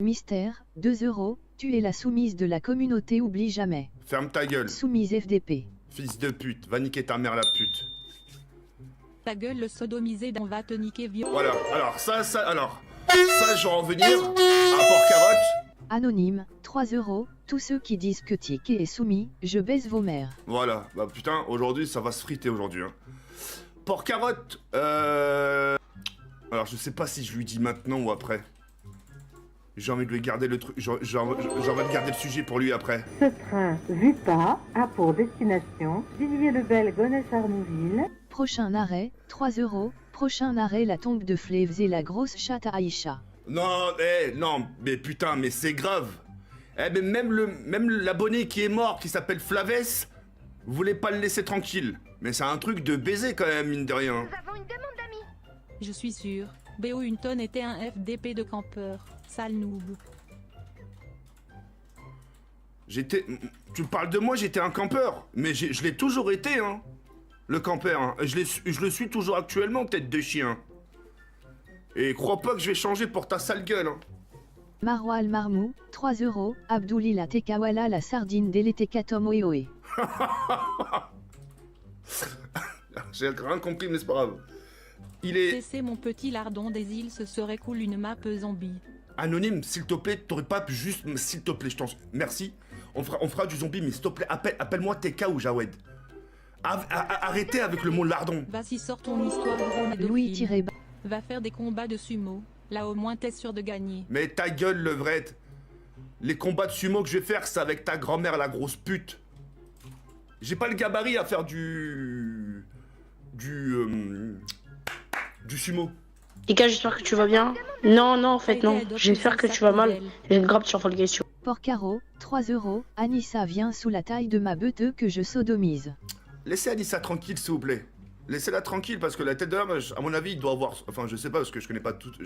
Mystère, 2 €, tu es la soumise de la communauté, oublie jamais. Ferme ta gueule. Soumise FDP. Fils de pute, va niquer ta mère la pute. Ta gueule le sodomisé d'en va te niquer vieux. Voilà, alors ça, je vais en venir à Porcarotte. Anonyme, 3 €, tous ceux qui disent que Ticket est soumis, je baisse vos mères. Voilà, bah putain, aujourd'hui ça va se friter aujourd'hui. Hein. Porcarotte, alors je sais pas si je lui dis maintenant ou après. J'ai envie de lui garder le truc, j'ai envie de garder le sujet pour lui après. Ce train Vupa a pour destination Villiers-le-Bel, Gonesse-Arnouville. Prochain arrêt, 3 €, prochain arrêt la tombe de Flaves et la grosse chatte à Aïcha. Non, non, mais putain, mais c'est grave. Eh, mais même l'abonné qui est mort, qui s'appelle Flavès, vous voulez pas le laisser tranquille. Mais c'est un truc de baiser quand même, mine de rien. Nous avons une demande d'amis. Je suis sûr. BO une tonne était un FDP de campeur. Sale noob. Tu parles de moi, j'étais un campeur. Mais je l'ai toujours été, hein. Le campeur, hein. Je le suis toujours actuellement, tête de chien. Et crois pas que je vais changer pour ta sale gueule, hein. Marwa Al-Marmou, 3 €, Abdouli la Tekawala la sardine délété Katom Oeoe. J'ai rien compris, mais c'est pas grave. Il est... C'est mon petit lardon des îles, ce serait cool une map zombie. Anonyme, s'il te plaît, t'aurais pas pu juste... S'il te plaît, je t'en... Merci. On fera du zombie, mais s'il te plaît, appelle-moi TK ou Jawed. Arrêtez avec le mot lardon. Vas-y, sors ton histoire de Louis-Bas. Va faire des combats de sumo. Là au moins t'es sûr de gagner. Mais ta gueule, levrette. Les combats de sumo que je vais faire, c'est avec ta grand-mère, la grosse pute. J'ai pas le gabarit à faire du sumo. Ika, j'espère que tu vas bien. Non, en fait, non. J'espère que tu vas mal. J'ai une grave sur la question. Porcaro, 3 €, Anissa vient sous la taille de ma beute que je sodomise. Laissez Anissa tranquille, s'il vous plaît. Laissez-la tranquille, parce que la tête de l'homme, à mon avis, il doit avoir... Enfin, je sais pas, parce que je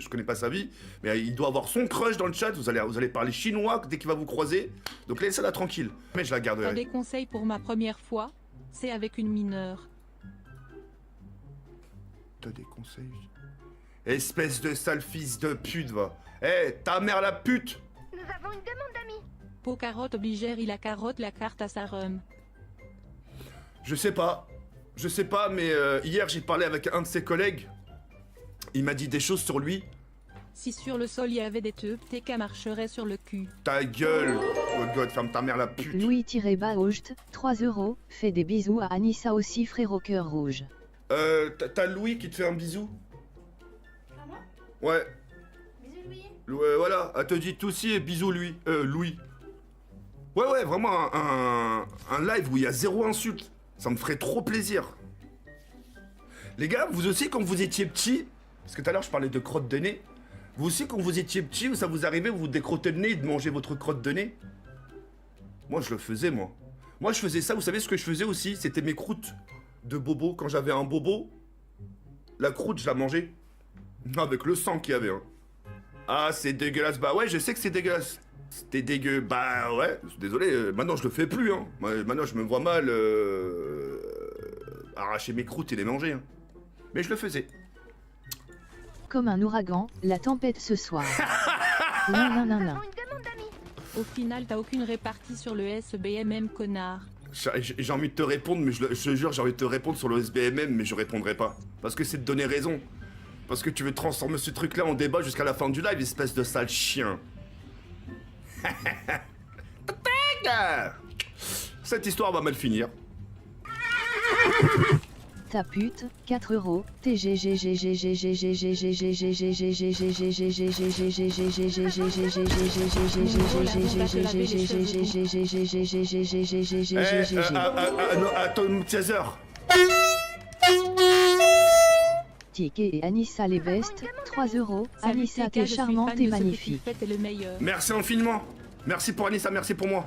connais pas sa vie, mais il doit avoir son crush dans le chat. Vous allez parler chinois dès qu'il va vous croiser. Donc laissez-la tranquille. Mais je la garderai. T'as des conseils pour ma première fois? C'est avec une mineure. T'as des conseils? Espèce de sale fils de pute, va. Eh, ta mère la pute! Nous avons une demande d'amis. Pot carotte obligère, il a carotte la carte à sa rhum. Je sais pas, mais hier j'ai parlé avec un de ses collègues. Il m'a dit des choses sur lui. Si sur le sol il y avait des teubs, TK marcherait sur le cul. Ta gueule! Oh god, ferme ta mère la pute! Louis-Baoust, 3 €, fais des bisous à Anissa aussi, frère au cœur rouge. T'as Louis qui te fait un bisou? À moi? Ouais. Bisous Louis. Voilà, elle te dit tout aussi et bisous Louis. Ouais, vraiment un live où il y a zéro insulte. Ça me ferait trop plaisir. Les gars, vous aussi quand vous étiez petits, parce que tout à l'heure je parlais de crotte de nez, vous aussi quand vous étiez petits, ça vous arrivait, vous décrottez le nez et de manger votre crotte de nez? Moi je le faisais moi. Moi je faisais ça, vous savez ce que je faisais aussi? C'était mes croûtes de bobo. Quand j'avais un bobo, la croûte je la mangeais. Avec le sang qu'il y avait. Hein. Ah c'est dégueulasse, bah ouais je sais que c'est dégueulasse. C'était dégueu, bah ouais, désolé, maintenant je le fais plus, hein. Maintenant je me vois mal arracher mes croûtes et les manger, hein. Mais je le faisais. Comme un ouragan, la tempête ce soir. Non. Nous avons une demande d'amis. Au final t'as aucune répartie sur le SBMM, connard. J'ai envie de te répondre, mais je te jure, j'ai envie de te répondre sur le SBMM, mais je répondrai pas. Parce que c'est de donner raison. Parce que tu veux transformer ce truc-là en débat jusqu'à la fin du live, espèce de sale chien. Cette histoire va mal finir. Ta pute, 4 €, Attends, Chaser. Ticket et Anissa les bestes, 3 €, Anissa t'es charmante et magnifique. Merci infiniment. Merci pour Anissa, merci pour moi.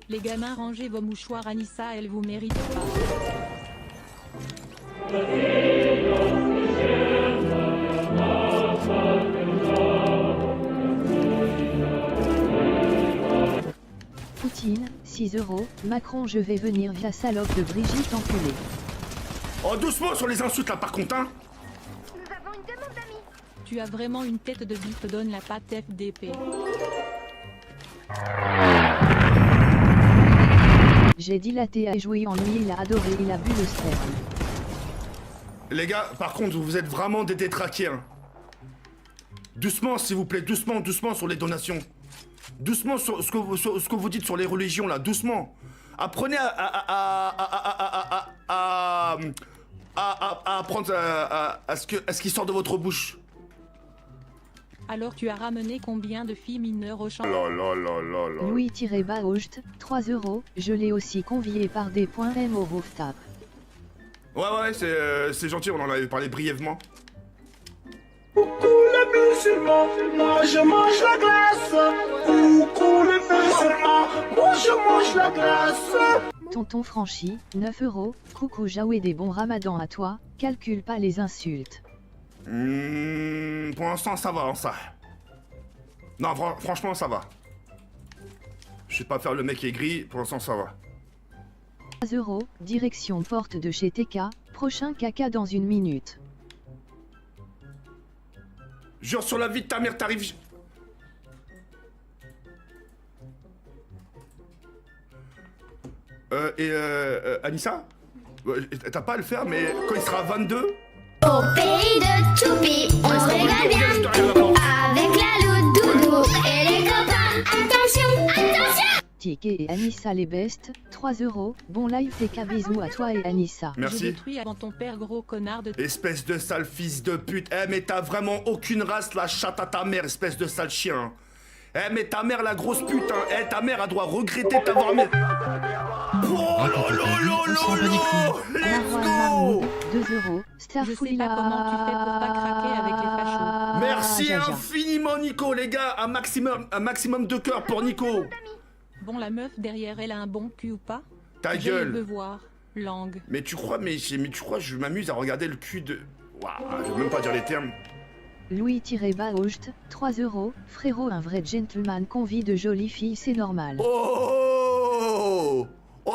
Les gamins, rangez vos mouchoirs, Anissa, elle vous mérite pas. Poutine, 6 €, Macron je vais venir via salope de Brigitte enculée. Oh doucement sur les insultes là par contre hein. Nous avons une demande d'amis. Tu as vraiment une tête de bite, donne la patte FDP. J'ai dilaté a joué en lui, il a adoré, il a bu le sperme. Les gars, par contre, vous êtes vraiment des détraqués, hein. Doucement, s'il vous plaît, doucement, doucement sur les donations. Doucement sur ce que vous dites sur les religions, là, doucement. Apprenez à apprendre à ce qui sort de votre bouche. Alors tu as ramené combien de filles mineures au champ? Louis-Baoust, 3 €, je l'ai aussi convié par des points M au rooftop. Ouais, c'est gentil, on en avait parlé brièvement. Coucou les musulmans, moi je mange la glace. Coucou les musulmans, moi je mange la glace. Tonton Franchi, 9 €, coucou Jaoué, des bons ramadans à toi, calcule pas les insultes. Pour l'instant, ça va, hein, ça. Non, franchement, ça va. Je sais pas faire le mec aigri, pour l'instant, ça va. 3 €, direction porte de chez TK, prochain caca dans une minute. Jure sur la vie de ta mère, t'arrives... Anissa, t'as pas à le faire, mais quand il sera 22... Au pays de Choupi, on se régale bien avec la loupe doudou et les copains. Attention, attention! Tiki et Anissa les bestes, 3 €, bon live TK, bisous à toi et Anissa. Je Merci. détruis avant ton père, gros connard de... Espèce de sale fils de pute. Eh, mais t'as vraiment aucune race, la chatte à ta mère, espèce de sale chien. Eh, mais ta mère, la grosse pute, hein. Eh, ta mère, elle doit regretter de t'avoir mis... Oh, let's go! 2 €, Je sais pas comment tu fais pour pas craquer avec les fachos. Merci Jaja. infiniment, Nico, les gars. Un maximum de cœur pour Nico. Bon, la meuf derrière elle a un bon cul ou pas? Ta Je veux gueule. voir. Langue. Mais tu crois, je m'amuse à regarder le cul de... Waouh, je vais même pas dire les termes. Louis-Baoust, 3 €, frérot, un vrai gentleman convie de jolies filles, c'est normal. Oh,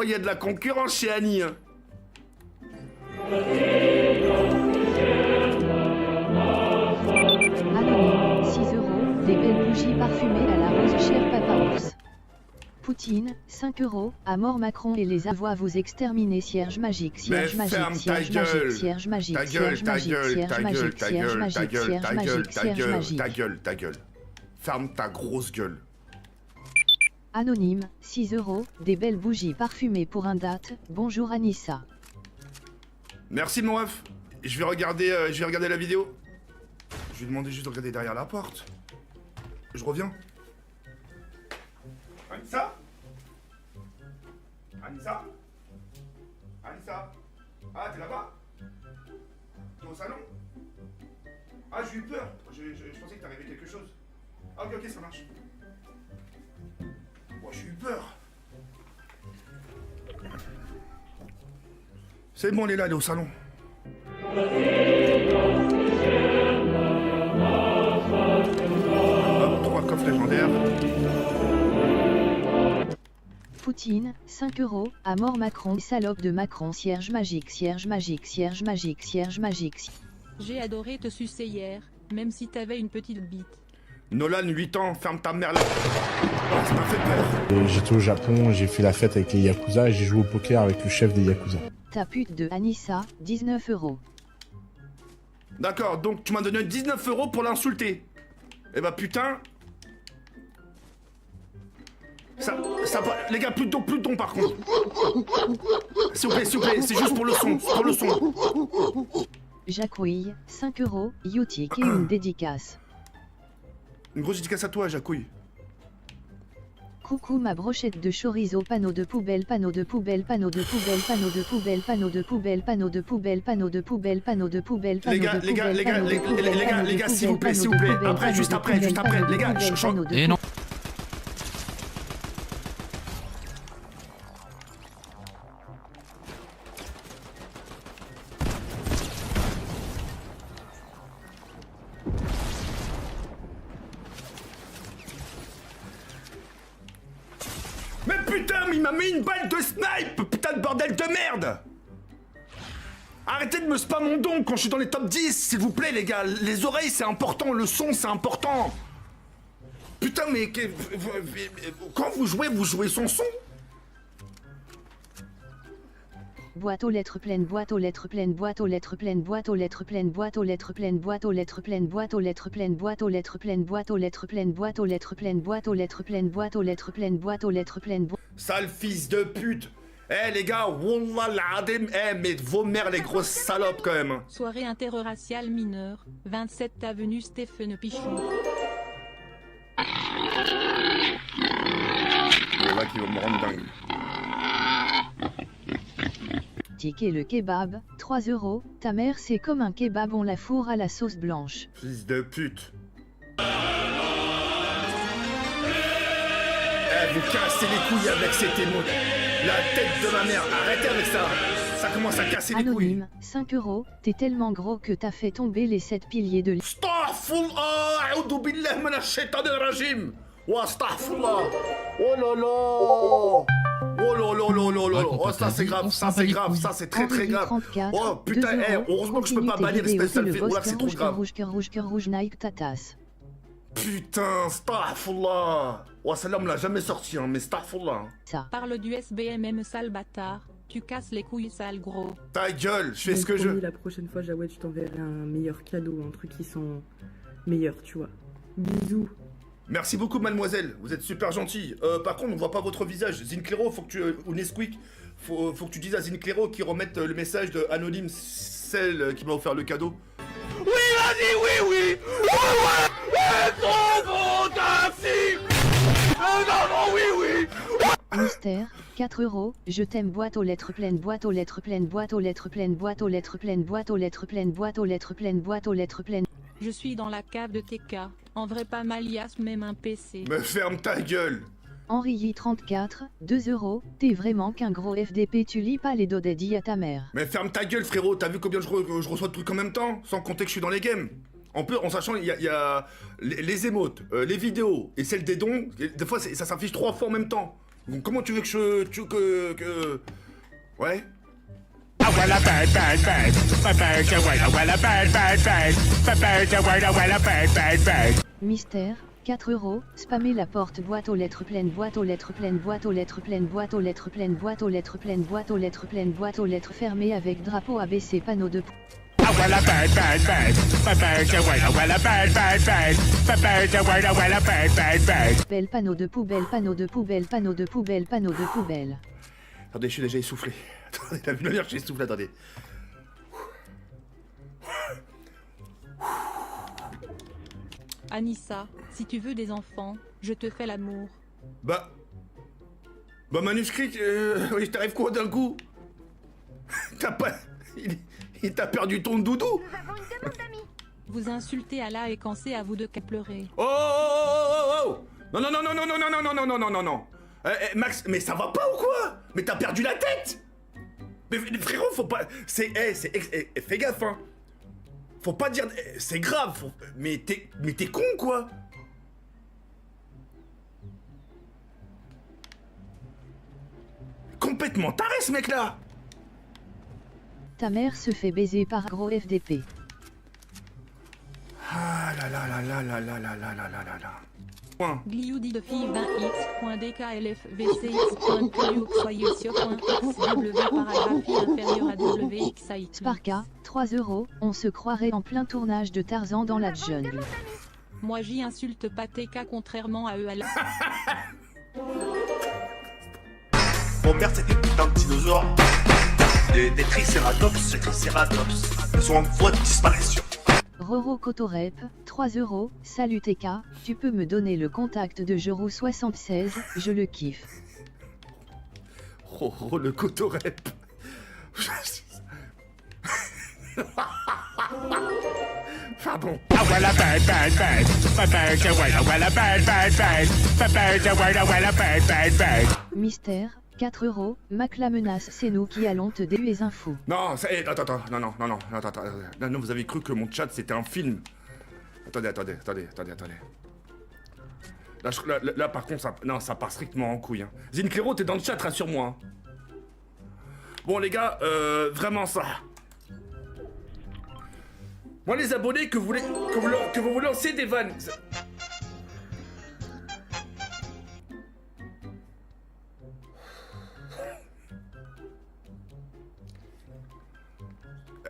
il y a de la concurrence chez Annie. Hein. Anonyme, 6 €, des belles bougies parfumées à la rose, cher papa ours. Poutine, 5 €, à mort Macron et les avoirs vous exterminer, cierge magique, cierge Mais ferme magique, ta cierge gueule. magique, cierge magique, Ta gueule, cierge ta magique, gueule, cierge ta gueule, magique, ta cierge gueule, magique, ta gueule, cierge ta magique, gueule, ta cierge gueule, magique. ta gueule, ta gueule. Ferme ta grosse gueule. Anonyme, 6 €, des belles bougies parfumées pour un date, bonjour Anissa. Merci mon ref. Je vais regarder la vidéo. Je vais demander juste de regarder derrière la porte. Je reviens. Anissa? Anissa? Anissa? Ah, t'es là-bas? T'es au salon? Ah, j'ai eu peur. Je pensais que t'arrivait quelque chose. Ah, ok, ça marche. Moi, j'ai eu peur. C'est bon, elle est là, elle est au salon. Hop, 3 coffres légendaires. Poutine, 5 €, à mort Macron, salope de Macron, cierge magique, cierge magique, cierge magique, cierge magique. J'ai adoré te sucer hier, même si t'avais une petite bite. Nolan, 8 ans, ferme ta mère là. Oh, ça m'a fait peur. J'étais au Japon, j'ai fait la fête avec les Yakuza et j'ai joué au poker avec le chef des Yakuza. Ta pute de Anissa, 19 €. D'accord, donc tu m'as donné 19 € pour l'insulter. Eh bah putain. Ça, les gars, plus de dons par contre. S'il vous plaît, c'est juste pour le son, pour le son. Jacouille, 5 €, Youtik et une dédicace. Une grosse dédicace à toi, Jacouille. Coucou ma brochette de chorizo, panneau de poubelle, panneau de poubelle, panneau de poubelle, panneau de poubelle, panneau de poubelle, panneau de poubelle, panneau de poubelle, panneau de poubelle, panneau de poubelle. Les gars, s'il vous plaît. Après, juste après, les gars, Et non. Mais putain, mais il m'a mis une balle de snipe. Putain de bordel de merde. Arrêtez de me spam mon don quand je suis dans les top 10, s'il vous plaît, les gars. Les oreilles, c'est important. Le son, c'est important. Putain, mais quand vous jouez son son. Boîte aux lettres pleines, boîte aux lettres pleines, boîte aux lettres pleines, boîte aux lettres pleines, boîte aux lettres pleines, boîte aux lettres pleines, boîte aux lettres pleines, boîte aux lettres pleines, boîte aux lettres pleines, boîte aux lettres pleines, boîte aux lettres pleines, boîte aux lettres pleines, boîte aux lettres pleines. Sale fils de pute. Eh les gars, wallah l'adem, mais vos mères les grosses salopes quand même. Soirée interraciale mineure, 27 avenue Stéphane Pichon. Le là qui va me rendre dingue. Ticket le kebab, 3 €. Ta mère c'est comme un kebab, on la fourre à la sauce blanche. Fils de pute. Eh, vous cassez les couilles avec cet émote. La tête de ma mère, arrêtez avec ça. Ça commence à casser les couilles. Anonyme, 5 €. T'es tellement gros que t'as fait tomber les 7 piliers de l'île. Astaghfirullah, a'udhu billah minash shaitanir rajim. Wa astaghfirullah. Oh là là. Oh là là là là là. Oh ça c'est grave, ça c'est grave, ça c'est très très grave. Oh putain, heureusement que je peux pas bannir l'espèce de fille. Oh là c'est trop grave. Cœur rouge, Nike, tatas. Putain, astaghfirullah. Oh celle-là on me l'a jamais sorti hein, mais astaghfirullah. Ça. Parle du SBMM sale bâtard, tu casses les couilles sale gros. Ta gueule, je fais ce que je... La prochaine fois, Jawed, je t'enverrai un meilleur cadeau, un truc qui sent meilleur, tu vois. Bisous. Merci beaucoup mademoiselle, vous êtes super gentille. Par contre on voit pas votre visage. Zinclero, faut que tu... ou Nesquik, faut que tu dises à Zinclero qu'il remette le message de Anonyme, celle qui m'a offert le cadeau. Oui vas-y, oui trop ta fille. Non, oui Mystère, 4 €. Je t'aime, boîte aux lettres pleines, boîte aux lettres pleines, boîte aux lettres pleines, boîte aux lettres pleines, boîte aux lettres pleines, boîte aux lettres pleines, boîte aux lettres pleines. Je suis dans la cave de TK, en vrai pas Malias même un PC. Me ferme ta gueule. Henri 34, 2 €. T'es vraiment qu'un gros FDP, tu lis pas les dodadis à ta mère. Mais ferme ta gueule frérot, t'as vu combien je reçois de trucs en même temps? Sans compter que je suis dans les games. En sachant, il y a les émotes, les vidéos et celles des dons, des fois ça s'affiche 3 fois en même temps. Donc comment tu veux que Ouais. Mystère, 4 €. Spammer la porte, boîte aux lettres pleines, boîte aux lettres pleines, boîte aux lettres pleines, boîte aux lettres pleines, boîte aux lettres pleines, boîte aux lettres pleines, boîte aux lettres fermées avec drapeau ABC, panneau de... Belle panneau de poubelle, panneau de poubelle, panneau de poubelle, panneau de poubelle. Attendez, je suis déjà essoufflé. Attendez, la lumière, je suis essoufflé, attendez. Anissa, si tu veux des enfants, je te fais l'amour. Bah manuscrit, oui, t'arrives quoi d'un coup? T'as pas... Il t'a perdu ton doudou. Vous insultez Allah et quand c'est à vous de qu'à pleurer. Oh non Max, mais ça va pas ou quoi? Mais t'as perdu la tête. Mais frérot, faut pas... fais gaffe, hein. Faut pas dire... C'est grave, mais t'es con, quoi. Complètement taré, ce mec-là. Ta mère se fait baiser par gros FDP. Ah là là là là là là là là là là là. Glioudi de fille 20x.dklf.v6.qx.xw paragraphie inférieure à wxi. Sparka, 3 €. On se croirait en plein tournage de Tarzan dans la jungle. Moi j'y insulte pas TK contrairement à eux à la... Mon père c'était putain de dinosaure. Des tricératops, ils sont en voie de disparition. Roro Cotorep, 3 €. Salut TK, tu peux me donner le contact de Jero76, je le kiffe. Oh le Cotorep. Pardon. Mystère, 4 €. Mac la menace, c'est nous qui allons te déduire les infos. Non, ça est, attends, non, vous avez cru que mon chat c'était un film. Attendez. Là, par contre, ça part strictement en couille. Hein. Zinclero, t'es dans le chat, rassure-moi. Hein. Bon, les gars, vraiment ça. Moi, les abonnés, que vous lancez des vannes.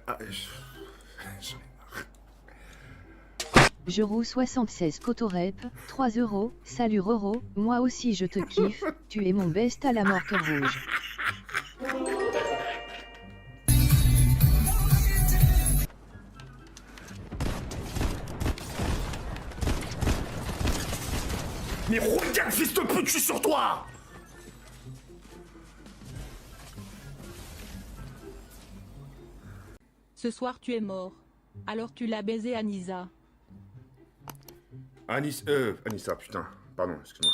Ah, Je roule 76 Cotorep, 3 €, salut Roro, moi aussi je te kiffe, tu es mon best à la mort que rouge. Mais regarde, fils de pute, je suis sur toi! Ce soir tu es mort. Alors tu l'as baisé Anissa. Anissa, putain. Pardon, excuse-moi.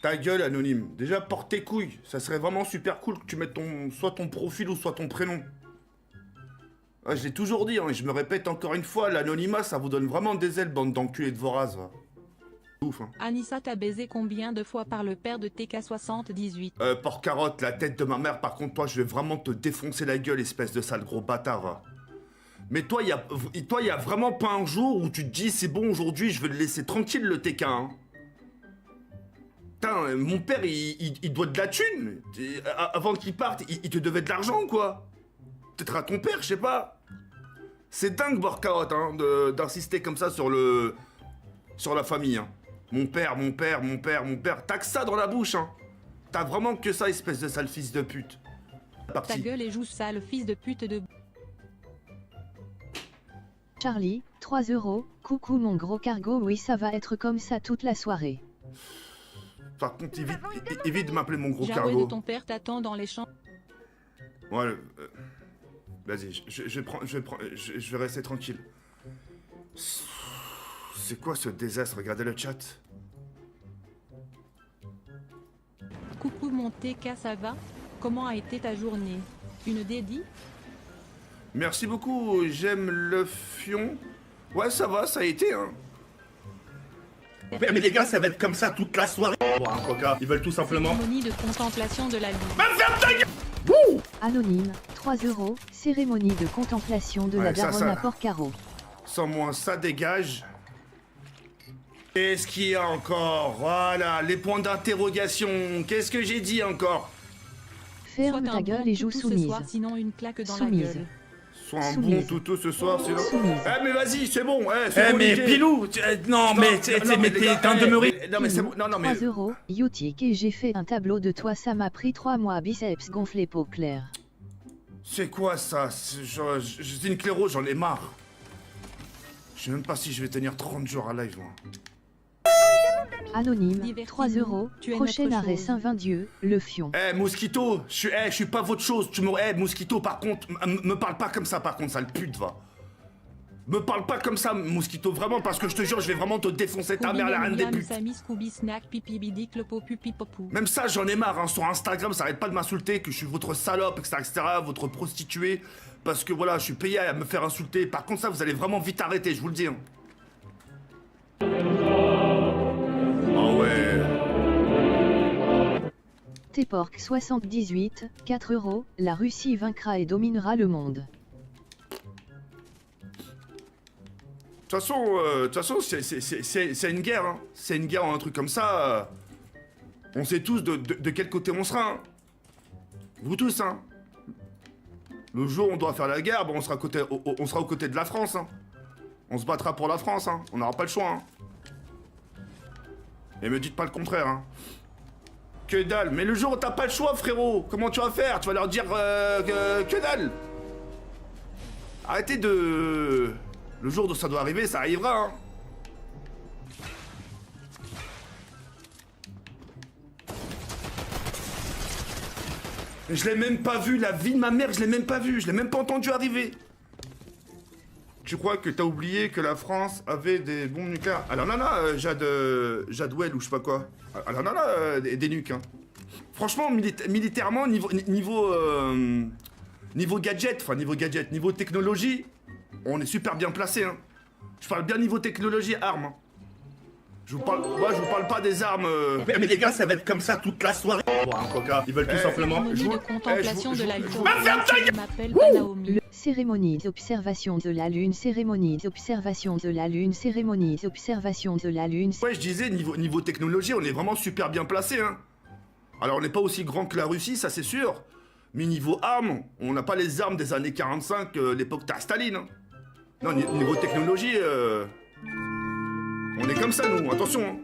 Ta gueule, anonyme. Déjà, porte tes couilles. Ça serait vraiment super cool que tu mettes soit ton profil ou soit ton prénom. Ah, je l'ai toujours dit, hein, et je me répète encore une fois, l'anonymat, ça vous donne vraiment des ailes, bande d'enculés de voraces, va. Ouf, hein. Anissa t'a baisé combien de fois par le père de TK78? Porc-carotte, la tête de ma mère, par contre, toi, je vais vraiment te défoncer la gueule, espèce de sale gros bâtard, va. Mais toi, y a vraiment pas un jour où tu te dis, c'est bon, aujourd'hui, je vais le laisser tranquille, le TK, hein. Putain, mon père, il doit de la thune. Avant qu'il parte, il te devait de l'argent, quoi. Peut-être à ton père, je sais pas. C'est dingue, Porc-carotte, hein, d'insister comme ça sur la famille, hein. Mon père. T'as que ça dans la bouche, hein. T'as vraiment que ça, espèce de sale fils de pute. Ta gueule et joue sale fils de pute de... Charlie, 3 €, coucou mon gros cargo, oui ça va être comme ça toute la soirée. Par contre, évite de m'appeler mon gros Jaoué cargo. de ton père t'attend dans les champs. Ouais, vas-y, je vais rester tranquille. C'est quoi ce désastre? Regardez le chat. Coucou mon TK, ça va? Comment a été ta journée? Une dédie? Merci beaucoup, j'aime le fion. Ouais, ça va, ça a été, hein. Mais les gars, ça va être comme ça toute la soirée. Un coca, ils veulent tout simplement... Cérémonie de contemplation de la lune. Anonyme, 3 €, cérémonie de contemplation de la Ouais, ça, daronne ça. à Porcaro. Sans moi, ça dégage. Qu'est-ce qu'il y a encore? Voilà, les points d'interrogation. Qu'est-ce que j'ai dit encore? Ferme Sois ta un gueule bon et joue toutou ce soumise. soir, sinon une claque dans Soumise. la gueule. Sois un Soumise. bon toutou ce soir, sinon... Soumise. Eh, mais vas-y, c'est bon, Eh, bon, mais Olivier. Pilou, non, mais t'es un demeuré. Non, mais c'est bon, non, 3 mais... €, Youtik et j'ai fait un tableau de toi, ça m'a pris 3 mois, biceps gonflé, peau claire. C'est quoi ça? C'est une clairo, j'en ai marre. Je sais même pas si je vais tenir 30 jours à live, moi. Anonyme, Divertis-nous, 3 €, tu es prochain notre arrêt chose. Saint-Vindieu, le fion. Eh, Mosquito, je suis pas votre chose. Mosquito, par contre, me parle pas comme ça, par contre, sale pute, va. Me parle pas comme ça, Mosquito, vraiment, parce que je te jure, je vais vraiment te défoncer ta mère, la reine des putes. Sami, Scooby, Snack, Pipi, Bidic, le popu, pipopou. Même ça, j'en ai marre, hein. Sur Instagram, ça arrête pas de m'insulter, que je suis votre salope, etc., votre prostituée. Parce que voilà, je suis payé à me faire insulter. Par contre, ça, vous allez vraiment vite arrêter, je vous le dis, hein. Ah ouais. T-Pork 78, 4 €, la Russie vaincra et dominera le monde. De toute façon, c'est une guerre, hein. C'est une guerre ou un truc comme ça. On sait tous de quel côté on sera, hein. Vous tous, hein. Le jour où on doit faire la guerre, bon, on sera aux côtés de la France, hein. On se battra pour la France, hein. On n'aura pas le choix, hein. Et me dites pas le contraire, hein. Que dalle. Mais le jour où t'as pas le choix, frérot, comment tu vas faire? Tu vas leur dire que dalle. Arrêtez de... Le jour où ça doit arriver, ça arrivera, hein. Je l'ai même pas vu, la vie de ma mère, je l'ai même pas vu, je l'ai même pas entendu arriver. Tu crois que t'as oublié que la France avait des bombes nucléaires? Alors non, Jadwell ou je sais pas quoi. Alors non, des nuques, hein. Franchement, militairement, niveau gadget, niveau technologie, on est super bien placé, hein. Je parle bien niveau technologie, armes, hein. Je vous parle pas des armes... Mais les gars, ça va être comme ça toute la soirée. Un coca, ils veulent tout simplement... Cérémonie de contemplation de la lune. Va faire ta gueule. Je m'appelle Naomi. Cérémonie d'observation de la lune, cérémonie d'observation de la lune, cérémonie d'observation de la lune. Ouais, je disais, niveau technologie, on est vraiment super bien placé, hein. Alors, on n'est pas aussi grand que la Russie, ça c'est sûr. Mais niveau armes, on n'a pas les armes des années 45, l'époque de Staline. Hein. Non, niveau technologie, on est comme ça, nous, attention. Hein.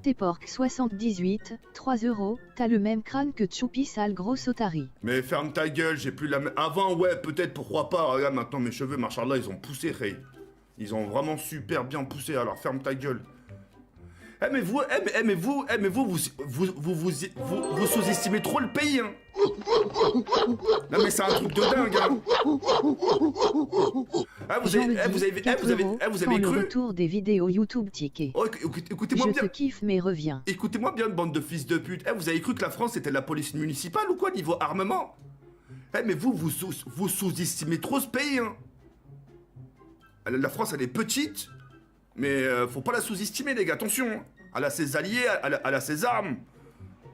T-Pork 78, 3 €, t'as le même crâne que Choupi sale gros sotari. Mais ferme ta gueule, j'ai plus la même... Avant, ouais, peut-être, pourquoi pas. Regarde, maintenant, mes cheveux, machallah, ils ont poussé, Ray. Ils ont vraiment super bien poussé, alors ferme ta gueule. Mais vous sous-estimez trop le pays, hein. Non mais c'est un truc de dingue, hein. Vous avez le cru retour des vidéos YouTube ticket. Oh, écoutez-moi bien. Je te kiffe mais reviens. Écoutez-moi bien, bande de fils de pute. Vous avez cru que la France était la police municipale ou quoi, niveau armement? Mais vous sous-estimez trop ce pays, hein. La France, elle est petite, mais faut pas la sous-estimer, les gars, attention. Elle a ses alliés, elle a ses armes.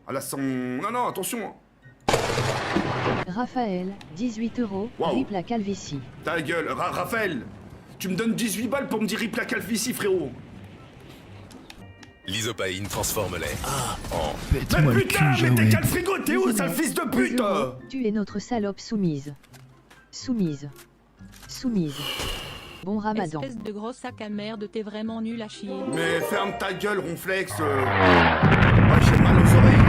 Elle a son... Non, attention. Raphaël, 18 €, rip la calvitie. Ta gueule, Raphaël, tu me donnes 18 balles pour me dire rip la calvitie, frérot. L'isopaïne transforme l'air en... Mais putain, mais t'es quel frigo, t'es où, sale fils de pute? Tu es notre salope soumise. Soumise. Bon ramadan. Espèce de gros sac à merde, t'es vraiment nul à chier. Mais ferme ta gueule, ronflex. J'ai mal aux oreilles.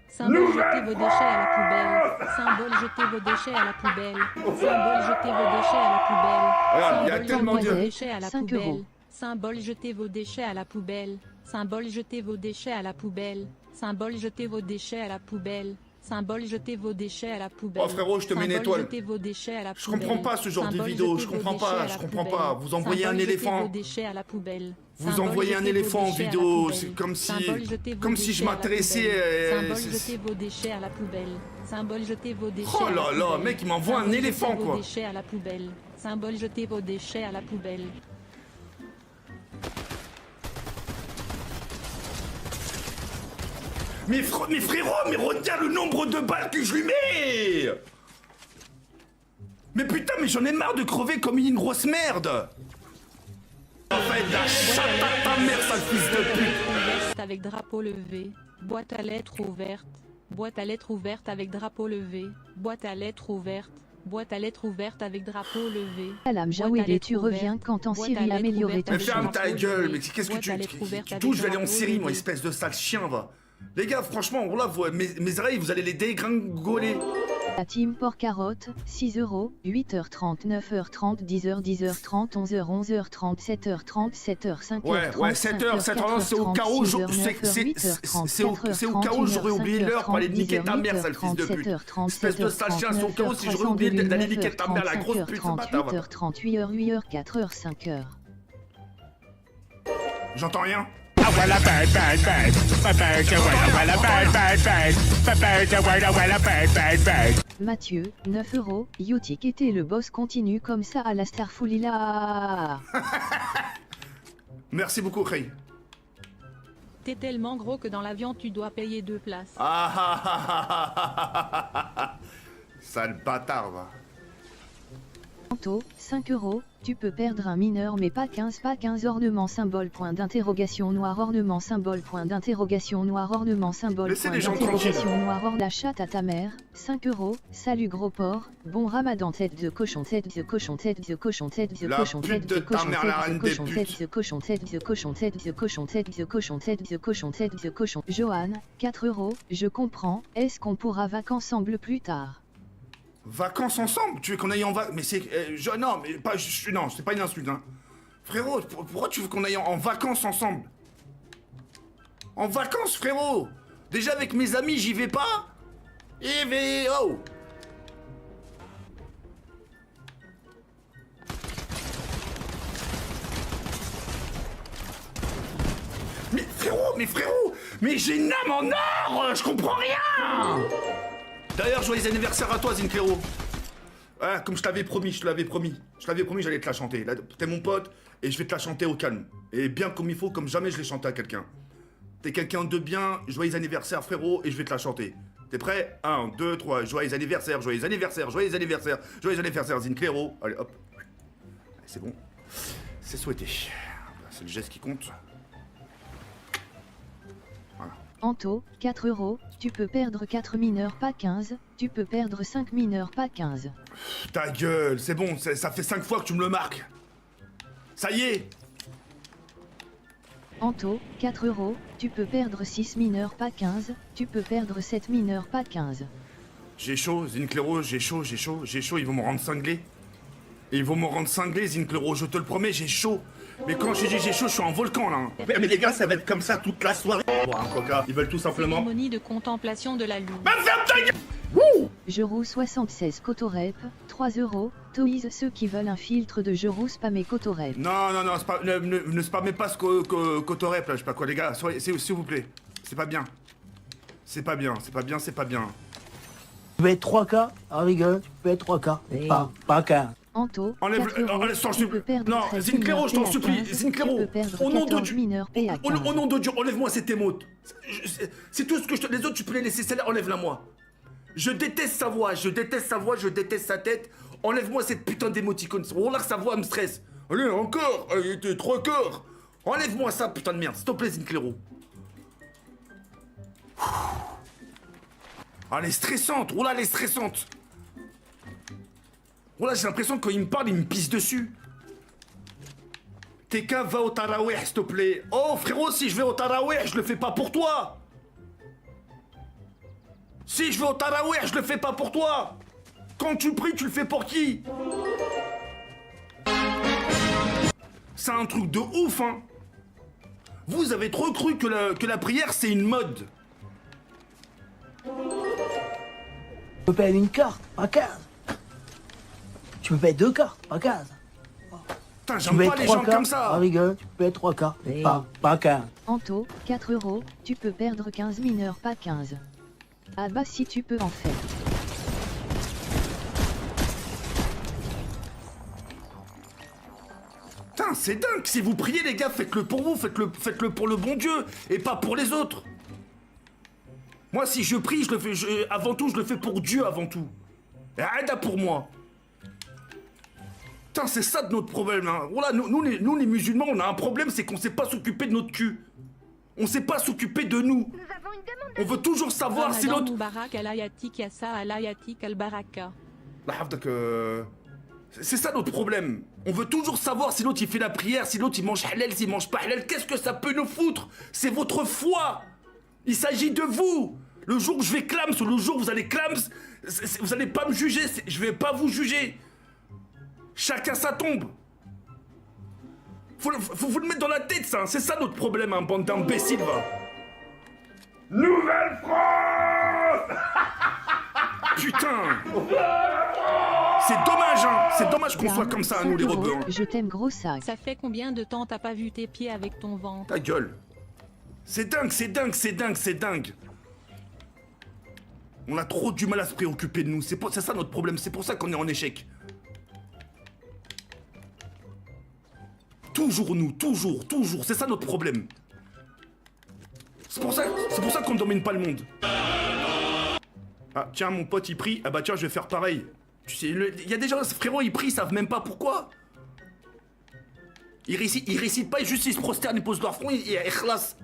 Symbole, jetez vos déchets à la poubelle. Symbole, jetez vos déchets à la poubelle. Symbole, jetez vos déchets à la poubelle. Regarde, il y a tellement de... Déchets à la poubelle. Symbole, jetez vos déchets à la poubelle. Symbole, jetez vos déchets à la poubelle. Symbole, jetez vos déchets à la poubelle. Symbole, jetez vos déchets à la poubelle. Oh frérot, je te mets une étoile. Jetez vos déchets à la Je poubelle. comprends pas ce genre de vidéo, je comprends pas. Vous envoyez un éléphant. Vos déchets à la poubelle. Vous envoyez un éléphant en vidéo, c'est comme si je m'intéressais. Symbole, jetez vos déchets à la poubelle. Symbole, jetez vos déchets. Oh là là, mec, il m'envoie un éléphant quoi. Vos déchets à la poubelle. Symbole, jetez vos déchets à la poubelle. Mais frérot, mais regarde le nombre de balles que je lui mets. Mais putain, mais j'en ai marre de crever comme une grosse merde. En fait, la chatte à ta mère, sale fils de pute. Avec drapeau levé, boîte à lettres ouverte, boîte à lettres ouverte avec drapeau levé, boîte à lettres ouverte, boîte à lettres ouverte avec drapeau levé. Salam Jawed, tu reviens quand en Syrie améliorer ta Mais ferme ta gueule, mais qu'est-ce que tu touches? Je vais aller en Syrie, moi, espèce de sale chien, va. Les gars, franchement, là, mes oreilles, vous allez les dégringoler. La team Porcarotte, 6 €, 8h30, 9h30, 10h, 10h30, 11h, 11h30, 7h30, 7h, 5h30. Ouais, 7h, c'est au cas où c'est au cas où j'aurais oublié l'heure pour aller niquer ta mère, sale fils de pute. Espèce de sale chien, c'est au cas où si j'aurais oublié d'aller niquer ta mère, la grosse pute, ce matin. 8h30, 8h, 8h, 4h, 5h. J'entends rien. Mathieu, 9 €, Youtik était le boss continue comme ça à la Starfoulila. Merci beaucoup, Ray. T'es tellement gros que dans l'avion tu dois payer 2 places. Sale bâtard, va. 5 €, tu peux perdre un mineur mais pas 15 ornement symbole point d'interrogation noir ornement symbole point d'interrogation noir ornement symbole point d'interrogation noir or la chatte à ta mère, 5 €, salut gros porc, bon ramadan tête de cochon tête de cochon tête de cochon tête de cochon tête de cochon tête de cochon tête de cochon tête de cochon tête de cochon tête de cochon tête de cochon. Johan, 4 €, je comprends, est-ce qu'on pourra vacances ensemble plus tard? Vacances ensemble? Tu veux qu'on aille en vacances? Mais c'est... non, mais pas... non, c'est pas une insulte, hein. Frérot, pourquoi tu veux qu'on aille en vacances ensemble? En vacances, frérot? Déjà avec mes amis, j'y vais pas? Oh! Mais frérot, mais j'ai une âme en or! Je comprends rien! D'ailleurs, joyeux anniversaire à toi, Zinclero. Ah, comme je t'avais promis, j'allais te la chanter. T'es mon pote, et je vais te la chanter au calme. Et bien comme il faut, comme jamais je l'ai chanté à quelqu'un. T'es quelqu'un de bien, joyeux anniversaire, frérot, et je vais te la chanter. T'es prêt? 1, 2, 3, joyeux anniversaire, joyeux anniversaire, joyeux anniversaire, joyeux anniversaire, Zinclero. Allez, hop. Allez, c'est bon. C'est souhaité. C'est le geste qui compte. Voilà. Anto, 4 €, tu peux perdre 4 mineurs, pas 15, tu peux perdre 5 mineurs, pas 15. Ta gueule, c'est bon, ça fait 5 fois que tu me le marques. Ça y est. Anto, 4 €, tu peux perdre 6 mineurs, pas 15, tu peux perdre 7 mineurs, pas 15. J'ai chaud, Zinclero, j'ai chaud, ils vont me rendre cinglé. Ils vont me rendre cinglé, Zinclero, je te le promets, j'ai chaud. Mais quand je dis j'ai chaud, je suis en volcan là. Mais les gars, ça va être comme ça toute la soirée. Boire un coca, ils veulent tout simplement. Cérémonie de contemplation de la lune. Jero 76 Cotorep, 3 €, Toys ceux qui veulent un filtre de Jero spammer Cotorep. Non, ne spammez pas ce Cotorep là, je sais pas quoi les gars, s'il vous plaît. C'est pas bien. C'est pas bien. Tu peux être 3K, ah rigole, tu peux être 3K, pas 15. Anto, Enlève 4 €, je t'en tu peux supplie. perdre Non, 13 Zinclero, je t'en mineurs, supplie. PA15, Zinclero, tu peux perdre au nom de 14 Dieu. mineurs, PA15. Au nom de Dieu, enlève-moi cette émote. C'est tout ce que je te. Les autres, tu peux les laisser, celle-là, enlève-la moi. Je déteste sa voix, je déteste sa tête. Enlève-moi cette putain d'émoticône. Oh là, sa voix me stresse. Allez, encore, allez, t'es 3 quarts. Enlève-moi ça, putain de merde, s'il te plaît, Zinclero. Ah, elle est stressante, oh là, elle est stressante. Oh là, j'ai l'impression que quand il me parle, il me pisse dessus. TK, va au Tarawih, s'il te plaît. Oh, frérot, si je vais au Tarawih, je le fais pas pour toi. Si je vais au Tarawih, je le fais pas pour toi. Quand tu pries, tu le fais pour qui? C'est un truc de ouf, hein. Vous avez trop cru que la prière, c'est une mode. Tu peux payer une carte, pas 15. Tu peux payer 2 cartes, pas 15. Putain, j'aime pas les gens comme ça. Ah rigole, tu peux être 3K, pas 15. Anto, 4 €, tu peux perdre 15 mineurs, pas 15. Ah bah si tu peux en fait. Putain, c'est dingue. Si vous priez, les gars, faites-le pour vous, faites-le pour le bon Dieu, et pas pour les autres. Moi, si je prie, je le fais, avant tout, je le fais pour Dieu, avant tout. Et aide pour moi. Putain, c'est ça de notre problème, hein. Voilà, nous, les musulmans, on a un problème, c'est qu'on sait pas s'occuper de notre cul. On sait pas s'occuper de nous. On veut toujours savoir si l'autre... C'est ça notre problème. On veut toujours savoir si l'autre il fait la prière, si l'autre il mange halal, s'il mange pas halal. Qu'est-ce que ça peut nous foutre? C'est votre foi. Il s'agit de vous. Le jour où je vais clams ou le jour où vous allez clams, vous allez pas me juger. Je vais pas vous juger. Chacun sa tombe. Faut vous le mettre dans la tête, ça. C'est ça notre problème, hein, bande d'imbéciles, va. Nouvelle-France. Putain. C'est dommage, hein. C'est dommage qu'on soit comme ça, nous, les rebeux. Hein. Je t'aime, gros sac. Ça fait combien de temps t'as pas vu tes pieds avec ton ventre? Ta gueule. C'est dingue. On a trop du mal à se préoccuper de nous. C'est ça notre problème. C'est pour ça qu'on est en échec. Toujours nous, toujours. C'est ça notre problème. C'est pour ça qu'on ne domine pas le monde. Ah, tiens, mon pote, il prie. Ah bah tiens, je vais faire pareil. Tu sais, il y a des gens, frérot, ils prient, ils savent même pas pourquoi. Ils récitent pas, juste ils se prosternent, ils posent leur front, ils khlas.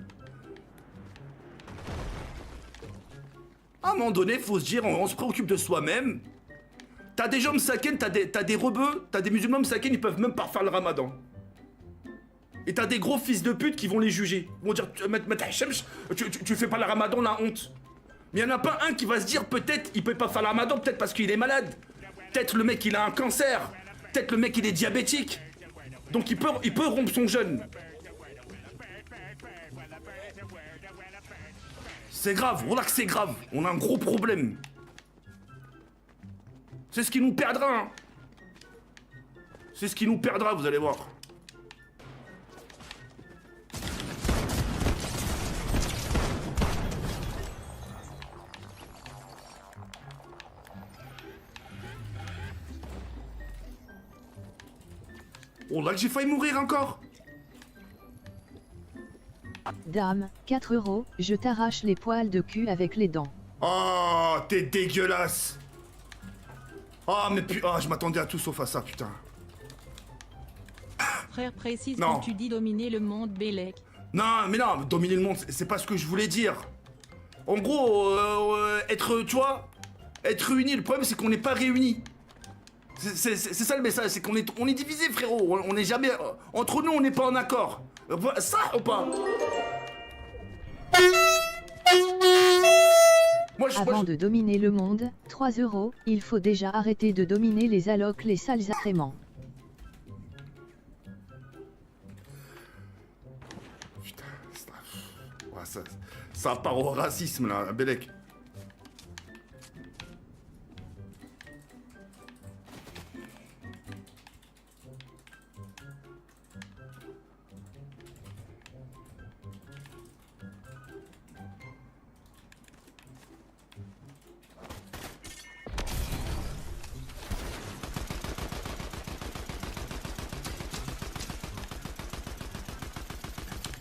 À un moment donné, faut se dire, on se préoccupe de soi-même. T'as des gens msaken, t'as des rebeux, t'as des musulmans msaken, ils peuvent même pas faire le ramadan. Et t'as des gros fils de pute qui vont les juger. Ils vont dire, tu fais pas le ramadan, la honte. Mais il y en a pas un qui va se dire, peut-être, il peut pas faire le ramadan, peut-être parce qu'il est malade. Peut-être le mec, il a un cancer. Peut-être le mec, il est diabétique. Donc il peut rompre son jeûne. C'est grave, voilà que c'est grave. On a un gros problème. C'est ce qui nous perdra, hein. C'est ce qui nous perdra, vous allez voir. Oh là que j'ai failli mourir encore. Dame, 4 €, je t'arrache les poils de cul avec les dents. Oh, t'es dégueulasse. Oh, mais oh, je m'attendais à tout sauf à ça, putain. Frère, précise Non. quand tu dis dominer le monde, Bélec. Non, mais non, dominer le monde, c'est pas ce que je voulais dire. En gros, être, tu vois, être réunis, le problème c'est qu'on n'est pas réunis. C'est ça le message, c'est qu'on est divisés, frérot. On n'est jamais, entre nous, on n'est pas en accord. Ça ou pas? Avant de dominer le monde, 3 €, il faut déjà arrêter de dominer les allocs, les sales accréments. Putain, ouais, ça part au racisme là, Bélec.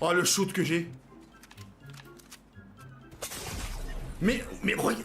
Oh, le shoot que j'ai. Mais regarde.